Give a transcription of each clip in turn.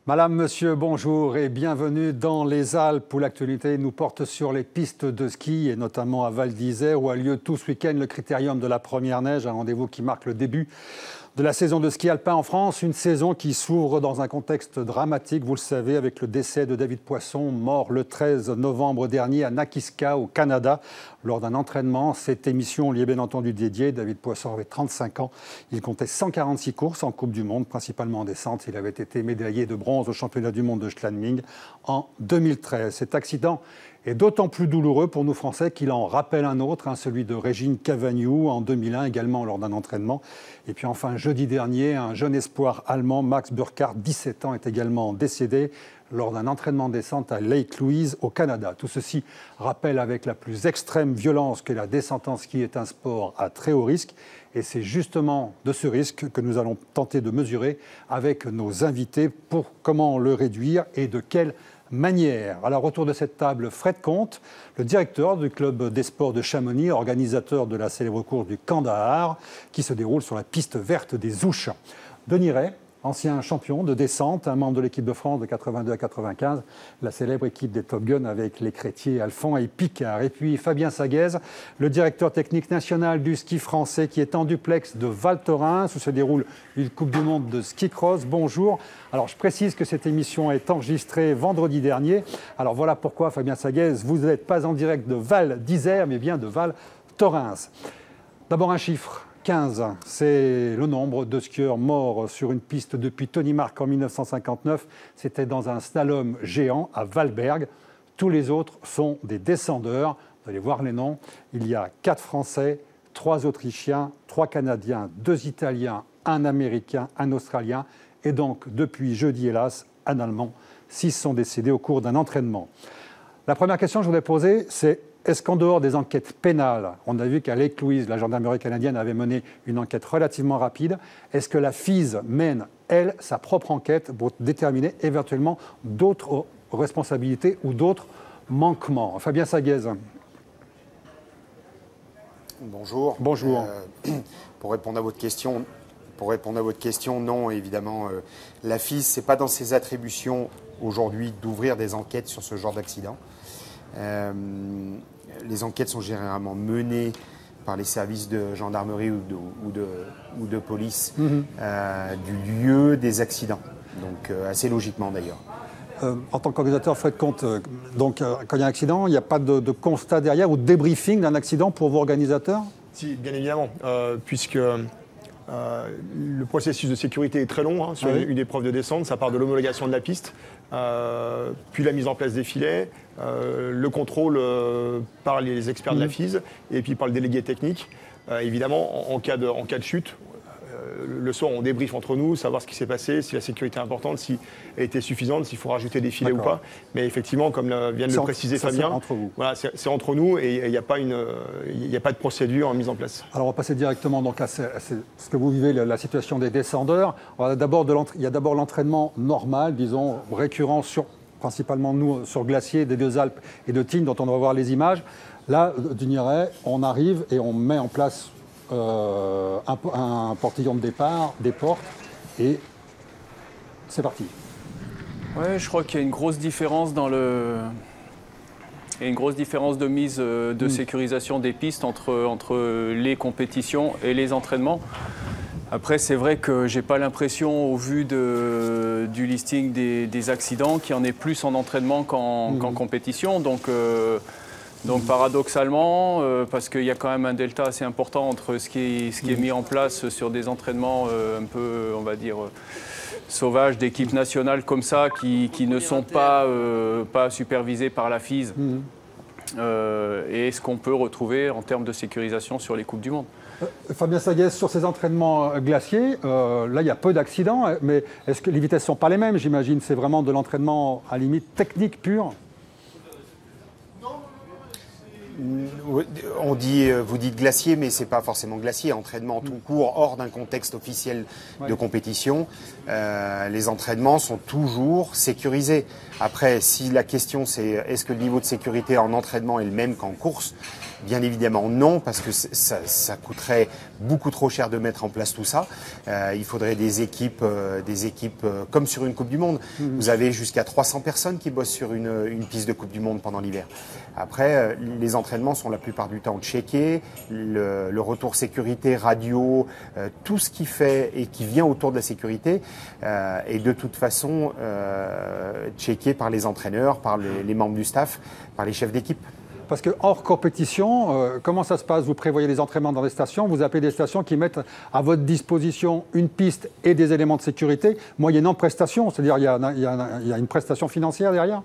Madame, Monsieur, bonjour et bienvenue dans les Alpes où l'actualité nous porte sur les pistes de ski et notamment à Val d'Isère où a lieu tout ce week-end le Critérium de la première neige, un rendez-vous qui marque le début de la saison de ski alpin en France, une saison qui s'ouvre dans un contexte dramatique, vous le savez, avec le décès de David Poisson, mort le 13 novembre dernier à Nakiska, au Canada, lors d'un entraînement. Cette émission lui est bien entendu dédiée. David Poisson avait 35 ans. Il comptait 146 courses en Coupe du Monde, principalement en descente. Il avait été médaillé de bronze au championnat du monde de Schladming en 2013. Cet accident est d'autant plus douloureux pour nous Français qu'il en rappelle un autre, celui de Régine Cavagnou en 2001, également lors d'un entraînement. Et puis enfin, jeudi dernier, un jeune espoir allemand, Max Burkhardt, 17 ans, est également décédé lors d'un entraînement de descente à Lake Louise, au Canada. Tout ceci rappelle avec la plus extrême violence que la descente en ski est un sport à très haut risque. Et c'est justement de ce risque que nous allons tenter de mesurer avec nos invités pour comment le réduire et de quelle manière. Alors, autour de cette table, Fred Comte, le directeur du club des sports de Chamonix, organisateur de la célèbre course du Kandahar, qui se déroule sur la piste verte des Ouches. Denis Ray, ancien champion de descente, un membre de l'équipe de France de 82 à 95, la célèbre équipe des Top Gun avec les Crétier, Alphand et Picard. Et puis Fabien Saguez, le directeur technique national du ski français qui est en duplex de Val Thorens où se déroule une Coupe du Monde de ski cross. Bonjour. Alors je précise que cette émission est enregistrée vendredi dernier. Alors voilà pourquoi, Fabien Saguez, vous n'êtes pas en direct de Val d'Isère, mais bien de Val Thorens. D'abord un chiffre. 15, c'est le nombre de skieurs morts sur une piste depuis Tony Mark en 1959. C'était dans un slalom géant à Valberg. Tous les autres sont des descendeurs. Vous allez voir les noms. Il y a 4 Français, 3 Autrichiens, 3 Canadiens, 2 Italiens, 1 Américain, 1 Australien. Et donc, depuis jeudi, hélas, un Allemand. 6 sont décédés au cours d'un entraînement. La première question que je voudrais poser, c'est: est-ce qu'en dehors des enquêtes pénales, on a vu qu'à Lake Louise, la gendarmerie canadienne avait mené une enquête relativement rapide, est-ce que la FIS mène, elle, sa propre enquête pour déterminer éventuellement d'autres responsabilités ou d'autres manquements? Fabien Saguez. Bonjour. Bonjour. Pour répondre à votre question, non, évidemment, la FIS, ce n'est pas dans ses attributions aujourd'hui d'ouvrir des enquêtes sur ce genre d'accident. Les enquêtes sont généralement menées par les services de gendarmerie ou de police du lieu des accidents, donc assez logiquement d'ailleurs. En tant qu'organisateur, Fred Comte, donc, quand il y a un accident, il n'y a pas de constat derrière ou de débriefing d'un accident pour vos organisateurs? Si, bien évidemment, puisque le processus de sécurité est très long sur une épreuve de descente. Ça part de l'homologation de la piste, puis la mise en place des filets, le contrôle par les experts de la FIS et puis par le délégué technique. Évidemment, en cas de chute, le soir, on débriefe entre nous, savoir ce qui s'est passé, si la sécurité est importante, si elle était suffisante, s'il faut rajouter des filets ou pas. Mais effectivement, comme vient de le préciser Fabien, voilà, c'est entre nous et il n'y a pas de procédure mise en place. Alors on va passer directement donc, à ce que vous vivez, la situation des descendeurs. Il y a d'abord l'entraînement normal, disons, récurrent principalement nous sur glacier des Deux Alpes et de Tignes, dont on va voir les images. Là, Denis Ray, on arrive et on met en place un portillon de départ, des portes, et c'est parti. Ouais, je crois qu'il y a une grosse différence de mise de sécurisation des pistes entre les compétitions et les entraînements. Après, c'est vrai que j'ai pas l'impression, au vu du listing des accidents, qu'il y en ait plus en entraînement qu'en compétition. Donc paradoxalement, parce qu'il y a quand même un delta assez important entre ce qui est mis en place sur des entraînements un peu, on va dire, sauvages d'équipes nationales comme ça, qui ne sont pas supervisés par la FIS, et ce qu'on peut retrouver en termes de sécurisation sur les Coupes du Monde. Fabien Saguez, sur ces entraînements glaciers, là il y a peu d'accidents, mais est-ce que les vitesses ne sont pas les mêmes, j'imagine? C'est vraiment de l'entraînement à limite technique pure? Vous dites glacier, mais ce n'est pas forcément glacier. Entraînement tout court, hors d'un contexte officiel de compétition. Les entraînements sont toujours sécurisés. Après, si la question c'est est-ce que le niveau de sécurité en entraînement est le même qu'en course, Bien évidemment non, parce que ça coûterait beaucoup trop cher de mettre en place tout ça. Il faudrait des équipes comme sur une Coupe du Monde. Vous avez jusqu'à 300 personnes qui bossent sur une piste de Coupe du Monde pendant l'hiver. Après, les entraînements sont la plupart du temps checkés, le retour sécurité, radio, tout ce qui fait et qui vient autour de la sécurité est de toute façon checké par les entraîneurs, par les membres du staff, par les chefs d'équipe. Parce que hors compétition, comment ça se passe? Vous prévoyez des entraînements dans des stations, vous appelez des stations qui mettent à votre disposition une piste et des éléments de sécurité, moyennant prestation, c'est-à-dire il y a une prestation financière derrière?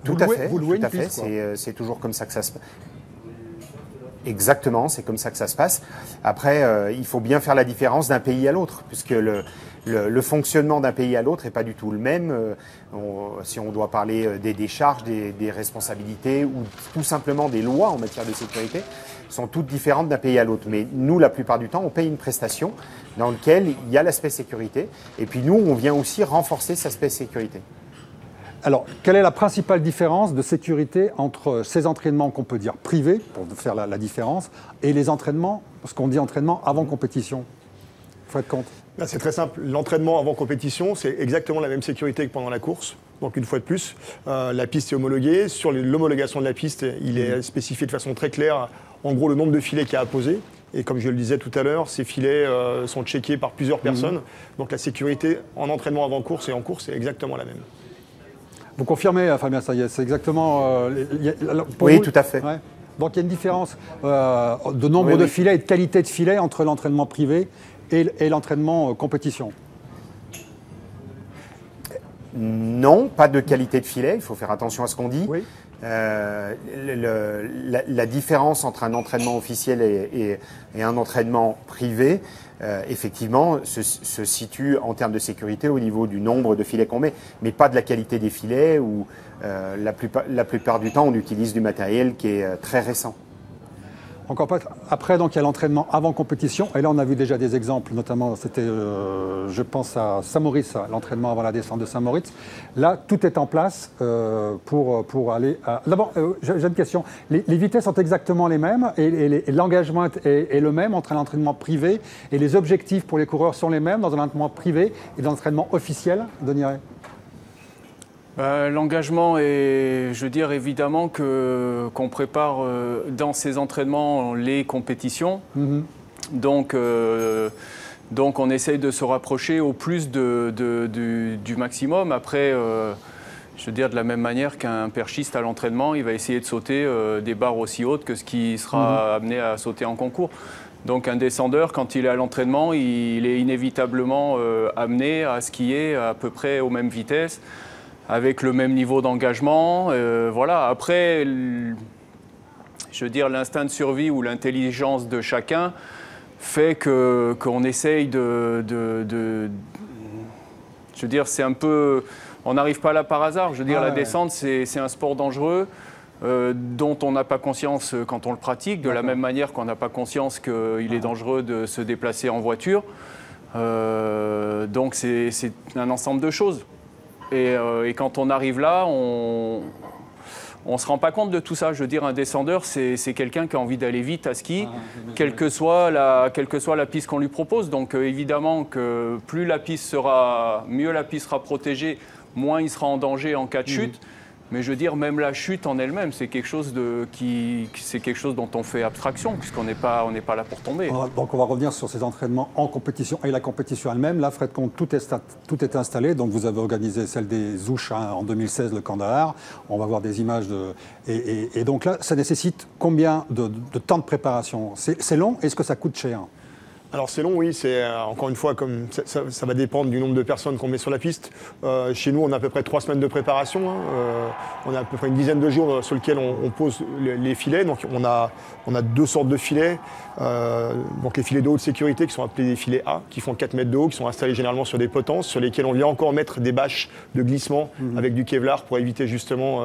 Tout à fait, c'est toujours comme ça que ça se passe. Exactement, c'est comme ça que ça se passe. Après, il faut bien faire la différence d'un pays à l'autre, puisque le fonctionnement d'un pays à l'autre n'est pas du tout le même. Si on doit parler des décharges, des responsabilités ou tout simplement des lois en matière de sécurité, sont toutes différentes d'un pays à l'autre. Mais nous, la plupart du temps, on paye une prestation dans laquelle il y a l'aspect sécurité. Et puis nous, on vient aussi renforcer cet aspect sécurité. Alors, quelle est la principale différence de sécurité entre ces entraînements qu'on peut dire privés, pour faire la différence, et les entraînements, ce qu'on dit entraînement avant compétition? Fred Comte. C'est très simple. L'entraînement avant compétition, c'est exactement la même sécurité que pendant la course. Donc une fois de plus, la piste est homologuée. Sur l'homologation de la piste, il est spécifié de façon très claire, en gros, le nombre de filets qu'il y a à poser. Et comme je le disais tout à l'heure, ces filets sont checkés par plusieurs personnes. Donc la sécurité en entraînement avant course et en course est exactement la même. Vous confirmez, Fabien Sayès, c'est exactement... oui, vous, tout à fait. Ouais. Donc il y a une différence de nombre de filets et de qualité de filets entre l'entraînement privé et l'entraînement compétition? Non, pas de qualité de filet, il faut faire attention à ce qu'on dit. Oui. La différence entre un entraînement officiel et un entraînement privé, effectivement, se situe en termes de sécurité au niveau du nombre de filets qu'on met, mais pas de la qualité des filets où la plupart du temps on utilise du matériel qui est très récent. Encore pas. Après, donc, il y a l'entraînement avant compétition. Et là, on a vu déjà des exemples, notamment, c'était, je pense à Saint-Maurice, l'entraînement avant la descente de Saint-Maurice. Là, tout est en place pour aller à... D'abord, j'ai une question. Les vitesses sont exactement les mêmes et l'engagement est le même entre un entraînement privé et les objectifs pour les coureurs sont les mêmes dans un entraînement privé et dans un entraînement officiel, Denis Ray? L'engagement est, je veux dire, évidemment qu'on prépare dans ces entraînements les compétitions. Donc on essaye de se rapprocher au plus du maximum. Après, je veux dire, de la même manière qu'un perchiste à l'entraînement, il va essayer de sauter des barres aussi hautes que ce qui sera amené à sauter en concours. Donc un descendeur, quand il est à l'entraînement, il est inévitablement amené à skier à peu près aux mêmes vitesses, avec le même niveau d'engagement. Voilà. Après, je veux dire, l'instinct de survie ou l'intelligence de chacun fait qu'on essaye je veux dire, c'est un peu... On n'arrive pas là par hasard. Je veux dire, la descente, c'est un sport dangereux dont on n'a pas conscience quand on le pratique, de la même manière qu'on n'a pas conscience qu'il est dangereux de se déplacer en voiture. Donc c'est un ensemble de choses. Et quand on arrive là, on ne se rend pas compte de tout ça. Je veux dire, un descendeur, c'est quelqu'un qui a envie d'aller vite à ski, quelle que soit la piste qu'on lui propose. Donc évidemment que plus la piste sera, mieux la piste sera protégée, moins il sera en danger en cas de chute. Mais je veux dire, même la chute en elle-même, c'est quelque chose dont on fait abstraction, puisqu'on n'est pas là pour tomber. Donc on va revenir sur ces entraînements en compétition et la compétition elle-même. Là, Fred Comte, tout est installé. Donc vous avez organisé celle des Ouches en 2016, le Kandahar. On va voir des images et donc là, ça nécessite combien de temps de préparation? C'est long? Est-ce que ça coûte cher? Alors c'est long, oui, c'est encore une fois, comme ça va dépendre du nombre de personnes qu'on met sur la piste. Chez nous, on a à peu près 3 semaines de préparation. On a à peu près une dizaine de jours sur lesquels on pose les filets. Donc on a 2 sortes de filets. Donc les filets de haute sécurité qui sont appelés des filets A, qui font 4 mètres de haut, qui sont installés généralement sur des potences, sur lesquels on vient encore mettre des bâches de glissement avec du Kevlar pour éviter justement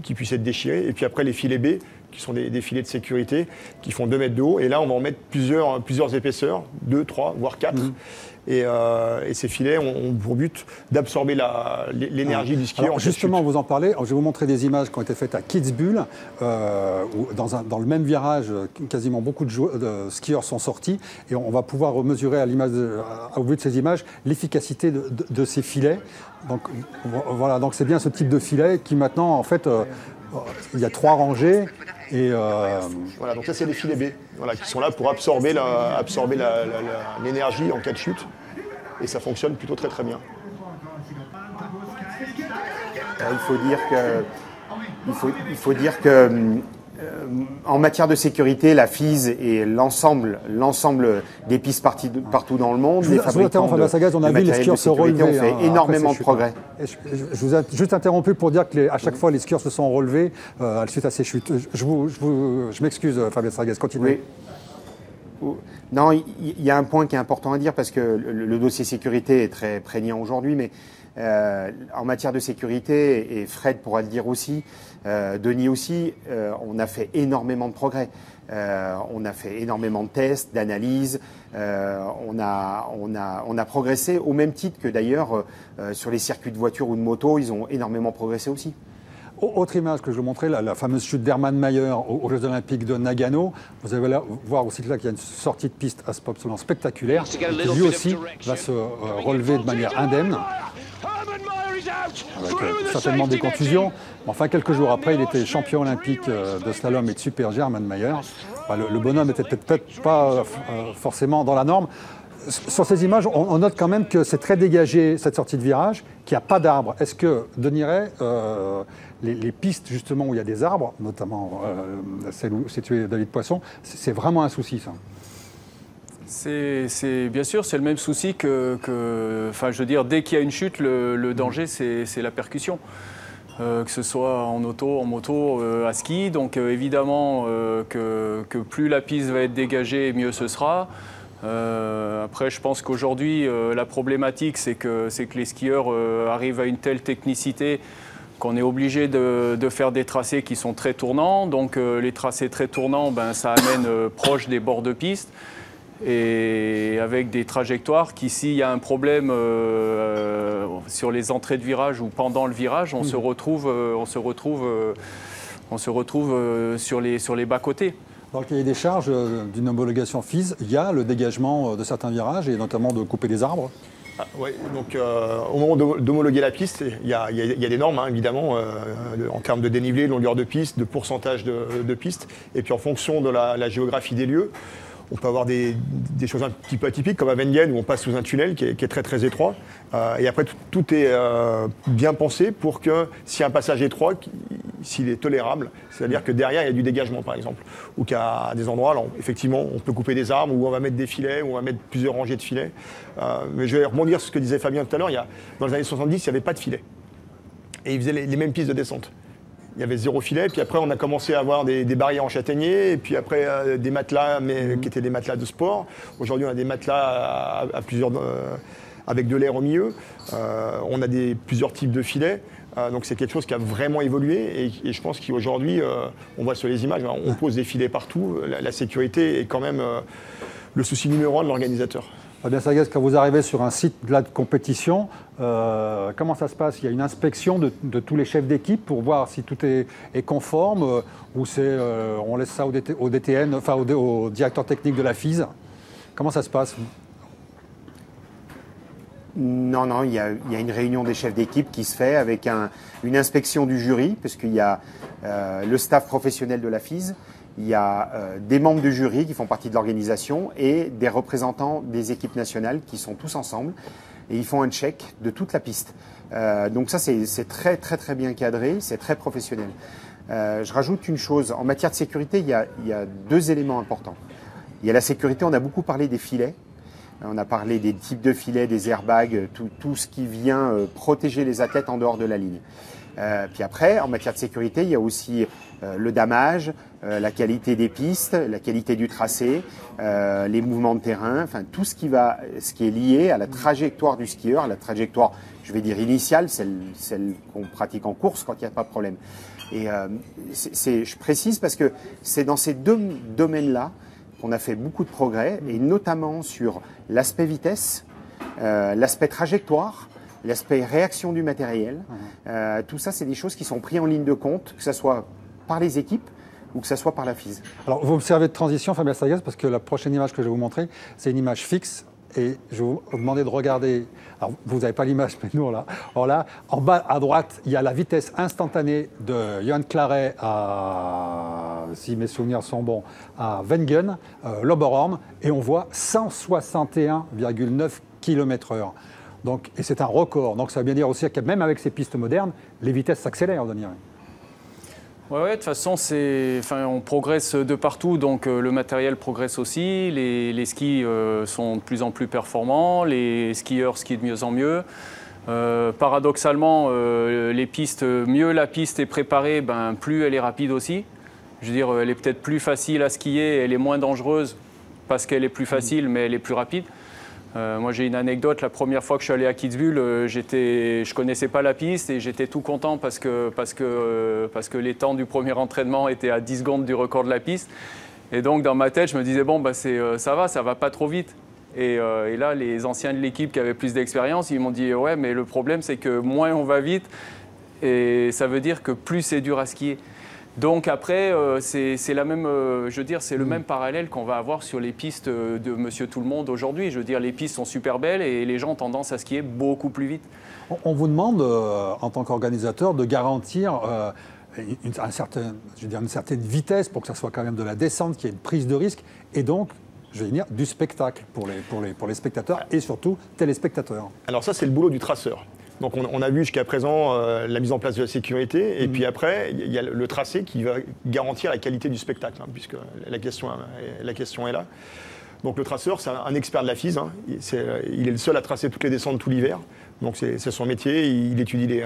qu'ils puissent être déchirés. Et puis après les filets B, qui sont des filets de sécurité qui font 2 mètres de haut. Et là, on va en mettre plusieurs épaisseurs, 2, 3, voire 4. Et ces filets ont pour but d'absorber l'énergie du skieur. Justement, vous en parlez. Je vais vous montrer des images qui ont été faites à Kitzbühel, où dans le même virage, quasiment beaucoup de skieurs sont sortis. Et on va pouvoir mesurer au vu de ces images l'efficacité de ces filets. Donc voilà, donc c'est bien ce type de filet qui maintenant, en fait, il y a 3 rangées. Et voilà, donc ça c'est les filets B, voilà, qui sont là pour absorber l'énergie en cas de chute. Et ça fonctionne plutôt très très bien. Il faut dire que en matière de sécurité, la FIS et l'ensemble des pistes partout dans le monde, les fabricants de matériel de sécurité ont fait énormément de progrès. Je vous ai juste interrompu pour dire qu'à chaque fois, les skieurs se sont relevés suite à ces chutes. Je m'excuse, Fabien Sarguez, continuez. Oui. Non, il y a un point qui est important à dire parce que le dossier sécurité est très prégnant aujourd'hui, mais en matière de sécurité, et Fred pourra le dire aussi, Denis aussi, on a fait énormément de progrès. On a fait énormément de tests, d'analyses. On a progressé au même titre que d'ailleurs sur les circuits de voiture ou de moto, ils ont énormément progressé aussi. Autre image que je vous montrais, la fameuse chute d'Hermann Maier aux Jeux Olympiques de Nagano. Vous allez voir aussi là qu'il y a une sortie de piste absolument spectaculaire. Lui aussi va se relever de manière indemne, avec certainement des contusions. Enfin, quelques jours après, il était champion olympique de slalom et de super G, Hermann Maier. Le bonhomme n'était peut-être pas forcément dans la norme. Sur ces images, on note quand même que c'est très dégagé, cette sortie de virage, qu'il n'y a pas d'arbres. Est-ce que, Denis Ray, les pistes justement où il y a des arbres, notamment celle où situé David Poisson, c'est vraiment un souci, ça? C'est bien sûr, c'est le même souci enfin, je veux dire, dès qu'il y a une chute, le danger, c'est la percussion. Que ce soit en auto, en moto, à ski. Donc évidemment que plus la piste va être dégagée, mieux ce sera. Après, je pense qu'aujourd'hui, la problématique, c'est que les skieurs arrivent à une telle technicité qu'on est obligé de faire des tracés qui sont très tournants. Donc les tracés très tournants, ça amène proche des bords de piste. Et avec des trajectoires qui, s'il y a un problème sur les entrées de virage ou pendant le virage, on se retrouve sur les bas-côtés. Dans le cahier des charges d'une homologation FIS, il y a le dégagement de certains virages et notamment de couper des arbres. Oui, donc au moment d'homologuer la piste, il y a des normes, hein, évidemment, en termes de dénivelé, de longueur de piste, de pourcentage de piste. Et puis en fonction de la géographie des lieux, on peut avoir des choses un petit peu atypiques, comme à Wengen, où on passe sous un tunnel qui est très très étroit. Et après, tout est bien pensé pour que, s'il y a un passage étroit, s'il est tolérable, c'est-à-dire que derrière, il y a du dégagement, par exemple. Ou qu'à des endroits, alors, effectivement, on peut couper des arbres, ou on va mettre des filets, ou on va mettre plusieurs rangées de filets. Mais je vais rebondir sur ce que disait Fabien tout à l'heure. Dans les années 70, il n'y avait pas de filets. Et ils faisaient les mêmes pistes de descente. Il y avait 0 filet, puis après on a commencé à avoir des barrières en châtaignier, et puis après des matelas, mais qui étaient des matelas de sport. Aujourd'hui on a des matelas à plusieurs, avec de l'air au milieu. On a plusieurs types de filets. Donc c'est quelque chose qui a vraiment évolué, et je pense qu'aujourd'hui, on voit sur les images, on pose des filets partout. La sécurité est quand même le souci numéro 1 de l'organisateur. Fabien Sarguez, quand vous arrivez sur un site de compétition, comment ça se passe? Il y a une inspection de tous les chefs d'équipe pour voir si tout est conforme, ou on laisse ça au DTN, enfin au directeur technique de la FIS? Comment ça se passe? Non, il y a une réunion des chefs d'équipe qui se fait avec une inspection du jury, puisqu'il y a le staff professionnel de la FIS. Il y a des membres du jury qui font partie de l'organisation et des représentants des équipes nationales qui sont tous ensemble et ils font un check de toute la piste. Donc ça, c'est très, très, très bien cadré, c'est très professionnel. Je rajoute une chose, en matière de sécurité, il y a 2 éléments importants. Il y a la sécurité, on a beaucoup parlé des filets, on a parlé des types de filets, des airbags, tout ce qui vient protéger les athlètes en dehors de la ligne. Puis après, en matière de sécurité, il y a aussi le damage, la qualité des pistes, la qualité du tracé, les mouvements de terrain, enfin tout ce qui est lié à la trajectoire du skieur, la trajectoire, je vais dire initiale, celle qu'on pratique en course quand il n'y a pas de problème. Et je précise parce que c'est dans ces deux domaines-là qu'on a fait beaucoup de progrès, et notamment sur l'aspect vitesse, l'aspect trajectoire, l'aspect réaction du matériel. Tout ça, c'est des choses qui sont prises en ligne de compte, que ce soit par les équipes ou que ce soit par la FIS. Alors, vous observez de transition, Fabien Sagaz, parce que la prochaine image que je vais vous montrer, c'est une image fixe. Et je vais vous demander de regarder. Alors, vous n'avez pas l'image, mais nous, là. Alors là, en bas à droite, il y a la vitesse instantanée de Johan Claret à, si mes souvenirs sont bons, à Wengen, l'Oberhorn, et on voit 161,9 km/h. Donc, et c'est un record. Donc, ça veut bien dire aussi que même avec ces pistes modernes, les vitesses s'accélèrent, Denis. Oui, de toute façon, on progresse de partout, donc le matériel progresse aussi, les skis sont de plus en plus performants, les skieurs skient de mieux en mieux. Paradoxalement, les pistes, mieux la piste est préparée, plus elle est rapide aussi. Je veux dire, elle est peut-être plus facile à skier, elle est moins dangereuse parce qu'elle est plus facile, mais elle est plus rapide. Moi, j'ai une anecdote. La première fois que je suis allé à Kitzbühel, je connaissais pas la piste et j'étais tout content parce que les temps du premier entraînement étaient à 10 secondes du record de la piste. Et donc, dans ma tête, je me disais, bon, ça va pas trop vite. Et là, les anciens de l'équipe qui avaient plus d'expérience, ils m'ont dit, ouais, mais le problème, c'est que moins on va vite, et ça veut dire que plus c'est dur à skier. Donc après, c'est la même, je veux dire, c'est le même parallèle qu'on va avoir sur les pistes de Monsieur Tout-le-Monde aujourd'hui. Je veux dire, les pistes sont super belles et les gens ont tendance à skier beaucoup plus vite. On vous demande, en tant qu'organisateur, de garantir une certaine vitesse pour que ça soit quand même de la descente, qu'il y ait une prise de risque et donc, je vais dire, du spectacle pour les spectateurs et surtout téléspectateurs. Alors ça, c'est le boulot du traceur. Donc on a vu jusqu'à présent la mise en place de la sécurité et puis après il y a le tracé qui va garantir la qualité du spectacle, puisque la question est là. Donc le traceur, c'est un expert de la FIS, il est le seul à tracer toutes les descentes tout l'hiver. Donc c'est son métier, il étudie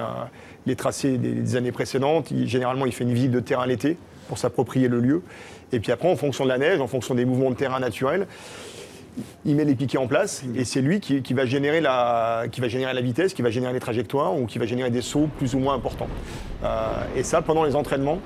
les tracés des années précédentes. Généralement il fait une visite de terrain l'été pour s'approprier le lieu. Et puis après, en fonction de la neige, en fonction des mouvements de terrain naturels, il met les piquets en place et c'est lui qui va générer la vitesse, qui va générer les trajectoires ou qui va générer des sauts plus ou moins importants. Et ça, pendant les entraînements,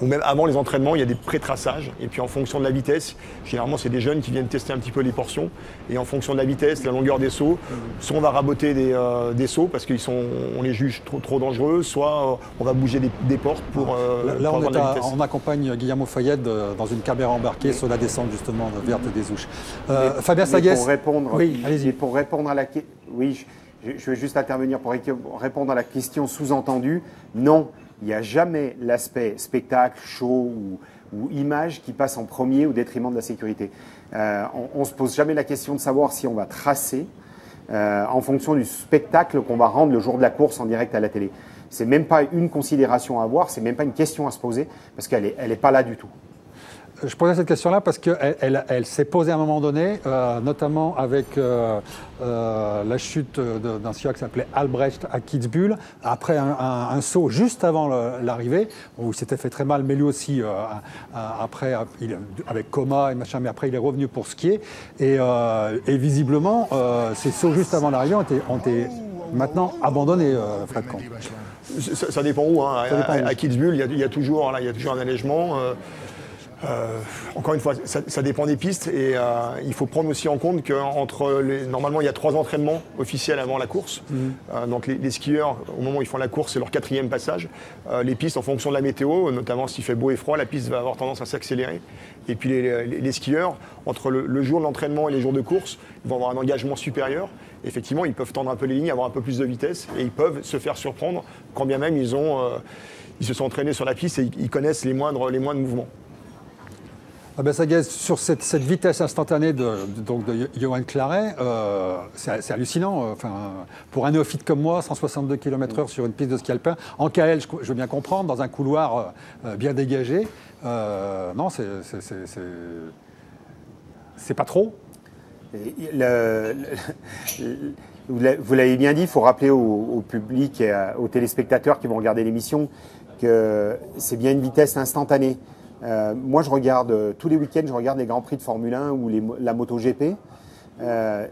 ou même avant les entraînements, il y a des pré-traçages. Et puis en fonction de la vitesse, généralement c'est des jeunes qui viennent tester un petit peu les portions. Et en fonction de la vitesse, la longueur des sauts, soit on va raboter des sauts parce qu'on les juge trop dangereux, soit on va bouger des portes pour là, pour avoir de la vitesse. On accompagne Guillermo Fayette dans une caméra embarquée sur la descente justement de Verte des Ouches. Fabien Sagaz. Oui, pour répondre à la question, oui, je vais juste intervenir pour répondre à la question sous-entendue. Non. Il n'y a jamais l'aspect spectacle, show ou image qui passe en premier au détriment de la sécurité. On ne se pose jamais la question de savoir si on va tracer en fonction du spectacle qu'on va rendre le jour de la course en direct à la télé. Ce n'est même pas une considération à avoir, ce n'est même pas une question à se poser parce qu'elle n'est pas là du tout. Je posais cette question-là parce qu'elle s'est posée à un moment donné, notamment avec la chute d'un skieur qui s'appelait Albrecht à Kitzbühel, après un saut juste avant l'arrivée, où il s'était fait très mal, mais lui aussi, après, avec coma et machin, mais après il est revenu pour skier. Et visiblement, ces sauts juste avant l'arrivée ont été maintenant abandonnés, Fred Camp. Ça dépend où. À Kitzbühel, il y a toujours un allègement. Encore une fois, ça dépend des pistes et il faut prendre aussi en compte normalement il y a 3 entraînements officiels avant la course. Donc les skieurs, au moment où ils font la course, c'est leur 4e passage. Les pistes, en fonction de la météo, notamment s'il fait beau et froid, la piste va avoir tendance à s'accélérer. Et puis les skieurs, entre le jour de l'entraînement et les jours de course, ils vont avoir un engagement supérieur. Effectivement, ils peuvent tendre un peu les lignes, avoir un peu plus de vitesse et ils peuvent se faire surprendre quand bien même ils se sont entraînés sur la piste et ils connaissent les moindres mouvements. Fabien Sagaz, sur cette vitesse instantanée de Johan Claret, c'est hallucinant. Pour un néophyte comme moi, 162 km/h sur une piste de ski alpin, en KL, je veux bien comprendre, dans un couloir bien dégagé. Non, c'est pas trop. Vous l'avez bien dit, il faut rappeler au public et aux téléspectateurs qui vont regarder l'émission que c'est bien une vitesse instantanée. Moi, je regarde tous les week-ends, je regarde les Grands Prix de Formule 1 ou la MotoGP.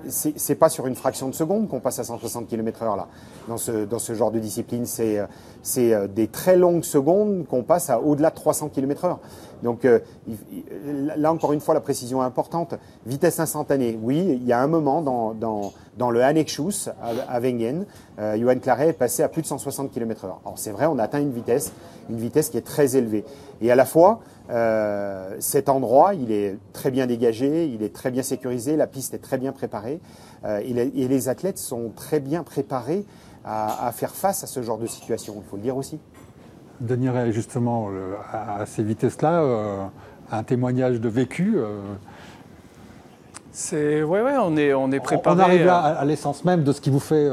C'est pas sur une fraction de seconde qu'on passe à 160 km/h là. Dans ce genre de discipline, c'est des très longues secondes qu'on passe à au-delà de 300 km/h. Donc là, encore une fois, la précision est importante. Vitesse instantanée, oui, il y a un moment dans le Annexschuss à Wengen, Johan Claret est passé à plus de 160 km/h. Alors c'est vrai, on a atteint une vitesse qui est très élevée. Et à la fois, cet endroit, il est très bien dégagé, il est très bien sécurisé, la piste est très bien préparée et les athlètes sont très bien préparés à faire face à ce genre de situation, il faut le dire aussi. Denis Ray, justement, à ces vitesses-là, un témoignage de vécu. Ouais, on est préparé. On arrive là à l'essence même de ce qui vous fait,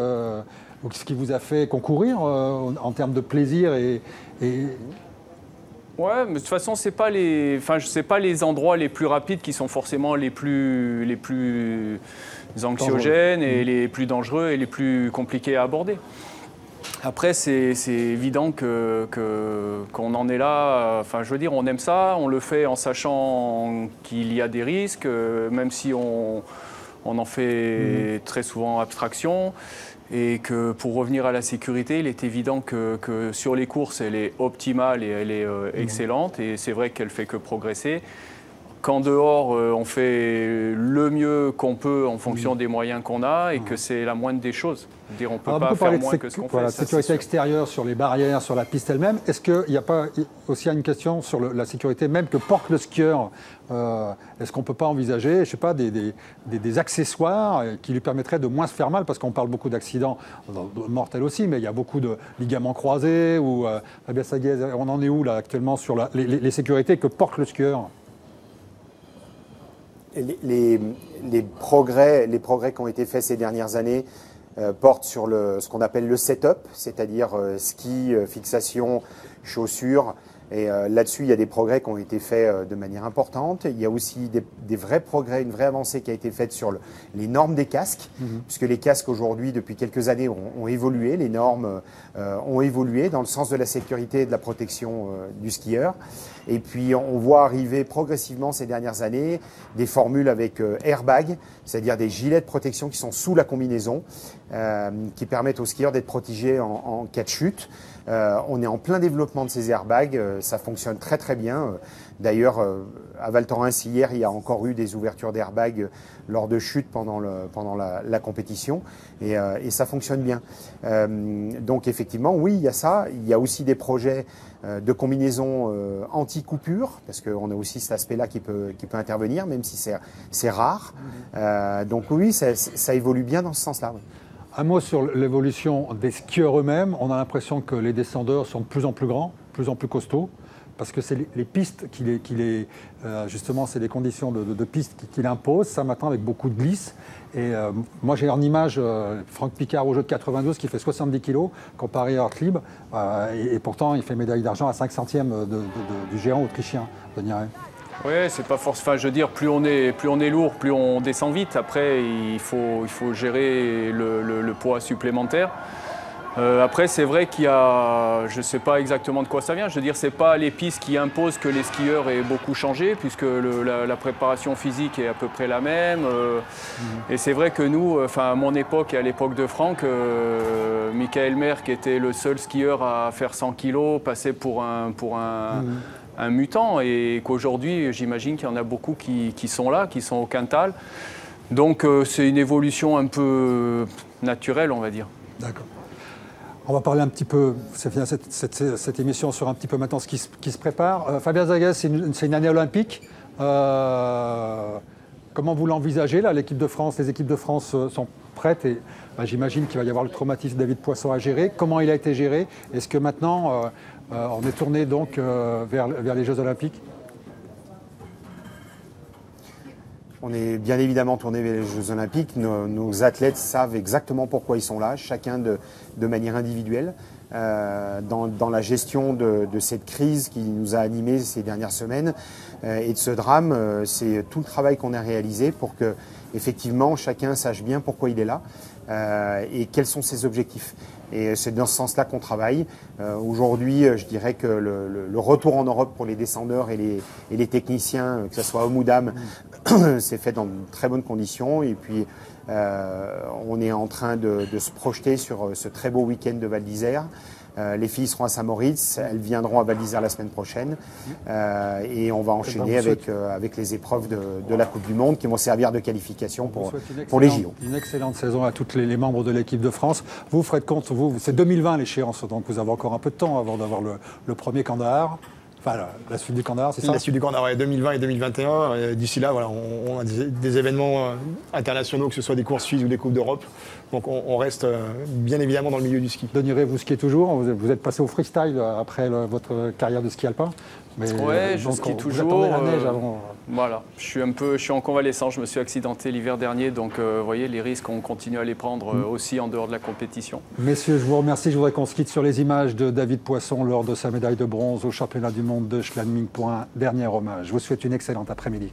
ou ce qui vous a fait concourir en termes de plaisir et... Ouais, mais de toute façon, c'est pas les endroits les plus rapides qui sont forcément les plus anxiogènes et les plus dangereux et les plus compliqués à aborder. Après, c'est évident qu'on en est là. Enfin, je veux dire, on aime ça, on le fait en sachant qu'il y a des risques, même si on en fait très souvent abstraction. Et que pour revenir à la sécurité, il est évident que sur les courses, elle est optimale et elle est excellente. Et c'est vrai qu'elle ne fait que progresser. Qu'en dehors, on fait le mieux qu'on peut en fonction des moyens qu'on a et que c'est la moindre des choses. On ne peut pas faire moins que ce qu'on fait. La sécurité extérieure sur les barrières, sur la piste elle-même. Est-ce qu'il n'y a pas aussi une question sur la sécurité même que porte le skieur? Est-ce qu'on ne peut pas envisager, je ne sais pas, des accessoires qui lui permettraient de moins se faire mal? Parce qu'on parle beaucoup d'accidents mortels aussi, mais il y a beaucoup de ligaments croisés. Fabien Saguez, on en est où là actuellement sur les sécurités que porte le skieur? Les progrès qui ont été faits ces dernières années portent sur ce qu'on appelle le setup, c'est-à-dire ski, fixation, chaussures. Et là-dessus, il y a des progrès qui ont été faits de manière importante. Il y a aussi des vrais progrès, une vraie avancée qui a été faite sur les normes des casques, puisque les casques aujourd'hui, depuis quelques années, ont évolué. Les normes ont évolué dans le sens de la sécurité et de la protection du skieur. Et puis, on voit arriver progressivement ces dernières années des formules avec airbag, c'est-à-dire des gilets de protection qui sont sous la combinaison, qui permettent aux skieurs d'être protégés en cas de chute. On est en plein développement de ces airbags, ça fonctionne très très bien. D'ailleurs, à Val Thorens hier, il y a encore eu des ouvertures d'airbags lors de chutes pendant la compétition et ça fonctionne bien. Donc effectivement, oui, il y a ça. Il y a aussi des projets de combinaison anti-coupure, parce qu'on a aussi cet aspect-là qui peut intervenir, même si c'est rare. Donc oui, ça évolue bien dans ce sens-là. Oui. Un mot sur l'évolution des skieurs eux-mêmes. On a l'impression que les descendeurs sont de plus en plus grands, de plus en plus costauds, parce que c'est les pistes justement, c'est les conditions de pistes qui l'imposent. Ça maintenant avec beaucoup de glisse. Et moi, j'ai en image Franck Picard au jeu de 92 qui fait 70 kg comparé à Ortlieb. Et pourtant, il fait médaille d'argent à 5 centièmes du géant autrichien, Denis Ray. Oui, c'est pas forcément. Enfin, je veux dire, plus on est lourd, plus on descend vite. Après, il faut gérer le poids supplémentaire. Après, c'est vrai qu'il y a, je ne sais pas exactement de quoi ça vient. Je veux dire, c'est pas les pistes qui imposent que les skieurs aient beaucoup changé, puisque la préparation physique est à peu près la même. Et c'est vrai que nous, enfin, à mon époque et à l'époque de Franck, Michael Mer, qui était le seul skieur à faire 100 kg, passait pour un mutant, et qu'aujourd'hui, j'imagine qu'il y en a beaucoup qui sont là, qui sont au Quintal. Donc, c'est une évolution un peu naturelle, on va dire. D'accord. On va parler un petit peu, c'est bien cette émission, sur un petit peu maintenant ce qui se prépare. Fabien Saguez, c'est une année olympique. Comment vous l'envisagez là? L'équipe de France, les équipes de France sont prêtes et j'imagine qu'il va y avoir le traumatisme David Poisson à gérer. Comment il a été géré? Est-ce que maintenant on est tourné donc vers les Jeux Olympiques? On est bien évidemment tourné vers les Jeux Olympiques. Nos athlètes savent exactement pourquoi ils sont là, chacun de manière individuelle. Dans la gestion de cette crise qui nous a animés ces dernières semaines et de ce drame, c'est tout le travail qu'on a réalisé pour que effectivement chacun sache bien pourquoi il est là et quels sont ses objectifs. Et c'est dans ce sens-là qu'on travaille. Aujourd'hui, je dirais que le retour en Europe pour les descendeurs et les techniciens, que ce soit hommes ou dames, c'est fait dans de très bonnes conditions. Et puis, on est en train de se projeter sur ce très beau week-end de Val d'Isère. Les filles seront à Saint-Moritz, elles viendront à Val d'Isère la semaine prochaine. Et on va enchaîner avec les épreuves de la Coupe du Monde qui vont servir de qualification pour les JO. Une excellente saison à tous les membres de l'équipe de France. Vous, Fred Comte, c'est 2020 l'échéance, donc vous avez encore un peu de temps avant d'avoir le premier Kandahar. Enfin, la suite du Kandahar, c'est ça? La suite du Kandahar, ouais, 2020 et 2021. D'ici là, voilà, on a des événements internationaux, que ce soit des courses suisses ou des Coupes d'Europe. Donc on reste bien évidemment dans le milieu du ski. Denis, vous skiez toujours? Vous êtes passé au freestyle après votre carrière de ski alpin? Oui, je skie toujours. Vous attendez la neige avant. Voilà, je suis en convalescence, je me suis accidenté l'hiver dernier, donc vous voyez, les risques, on continue à les prendre aussi en dehors de la compétition. Messieurs, je vous remercie. Je voudrais qu'on se quitte sur les images de David Poisson lors de sa médaille de bronze au championnat du monde de Schladming pour un dernier hommage. Je vous souhaite une excellente après-midi.